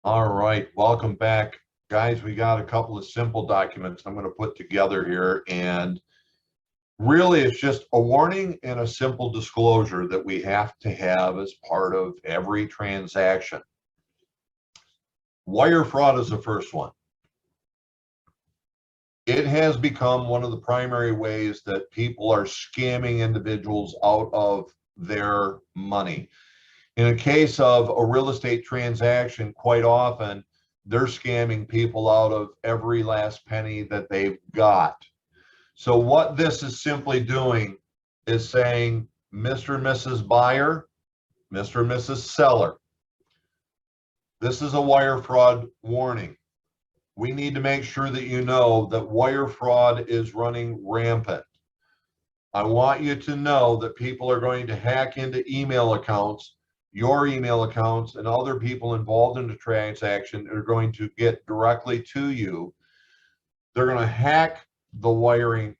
All right, welcome back. Guys, we got a couple of simple documents I'm going to put together here, and really it's just a warning and a simple disclosure that we have to have as part of every transaction. Wire fraud is the first one. It has become one of the primary ways that people are scamming individuals out of their money. In a case of a real estate transaction, quite often they're scamming people out of every last penny that they've got. So what this is simply doing is saying, Mr. and Mrs. Buyer, Mr. and Mrs. Seller, this is a wire fraud warning. We need to make sure that you know that wire fraud is running rampant. I want you to know that people are going to hack into email accounts, your email accounts, and other people involved in the transaction are going to get directly to you. They're going to hack the wiring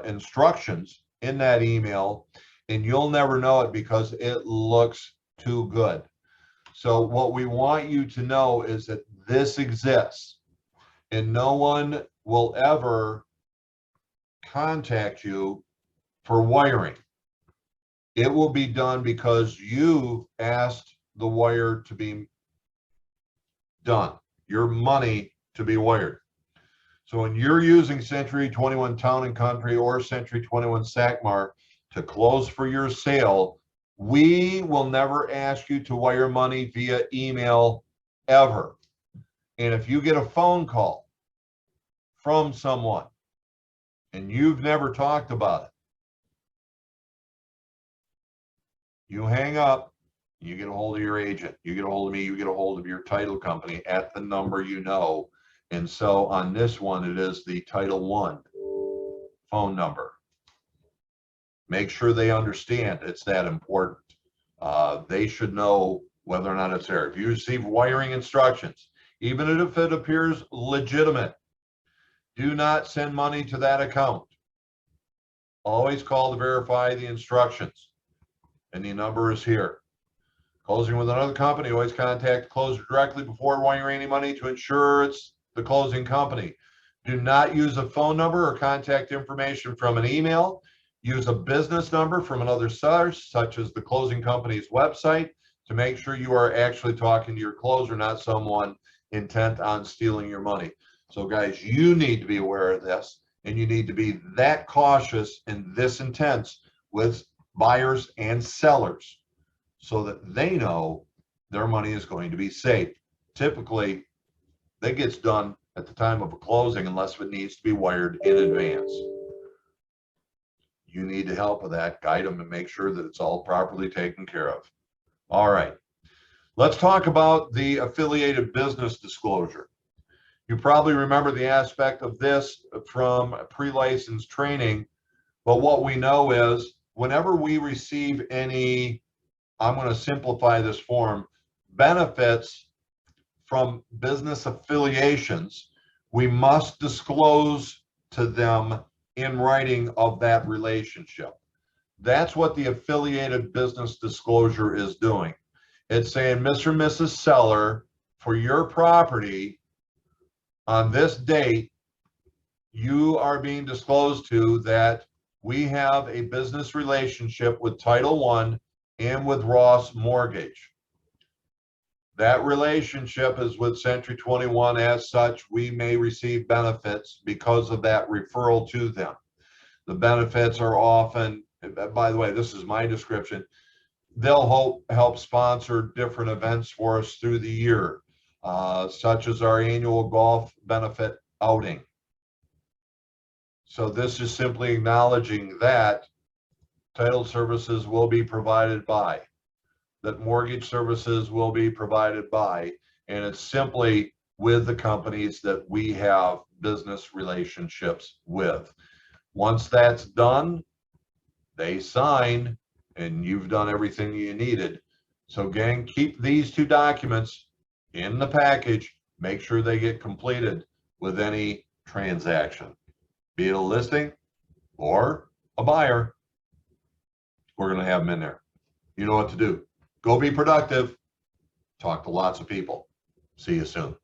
instructions in that email, and you'll never know it because it looks too good. So what we want you to know is that this exists, and no one will ever contact you for wiring. It will be done because you asked the wire to be done, your money to be wired. So when you're using Century 21 Town and Country or Century 21 SACMAR to close for your sale, we will never ask you to wire money via email ever. And if you get a phone call from someone and you've never talked about it, you hang up, you get a hold of your agent, you get a hold of me, you get a hold of your title company at the number you know. And so on this one, it is the Title I phone number. Make sure they understand it's that important. They should know whether or not it's there. If you receive wiring instructions, even if it appears legitimate, do not send money to that account. Always call to verify the instructions. And the number is here. Closing with another company, always contact the closer directly before wiring any money to ensure it's the closing company. Do not use a phone number or contact information from an email. Use a business number from another source, such as the closing company's website, to make sure you are actually talking to your closer, not someone intent on stealing your money. So guys, you need to be aware of this, and you need to be that cautious and this intense with buyers and sellers so that they know their money is going to be safe. Typically, that gets done at the time of a closing unless it needs to be wired in advance. You need to help with that, guide them, and make sure that it's all properly taken care of. All right, let's talk about the affiliated business disclosure. You probably remember the aspect of this from pre-license training, but what we know is whenever we receive any, I'm going to simplify this form, benefits from business affiliations, we must disclose to them in writing of that relationship. That's what the affiliated business disclosure is doing. It's saying, Mr. and Mrs. Seller, for your property on this date, you are being disclosed to that we have a business relationship with Title I and with Ross Mortgage. That relationship is with Century 21. As such, we may receive benefits because of that referral to them. The benefits are often, by the way, this is my description, they'll help sponsor different events for us through the year, such as our annual golf benefit outing. So this is simply acknowledging that title services will be provided by, that mortgage services will be provided by, and it's simply with the companies that we have business relationships with. Once that's done, they sign, and you've done everything you needed. So gang, keep these two documents in the package. Make sure they get completed with any transaction, be it a listing or a buyer. We're going to have them in there. You know what to do. Go be productive. Talk to lots of people. See you soon.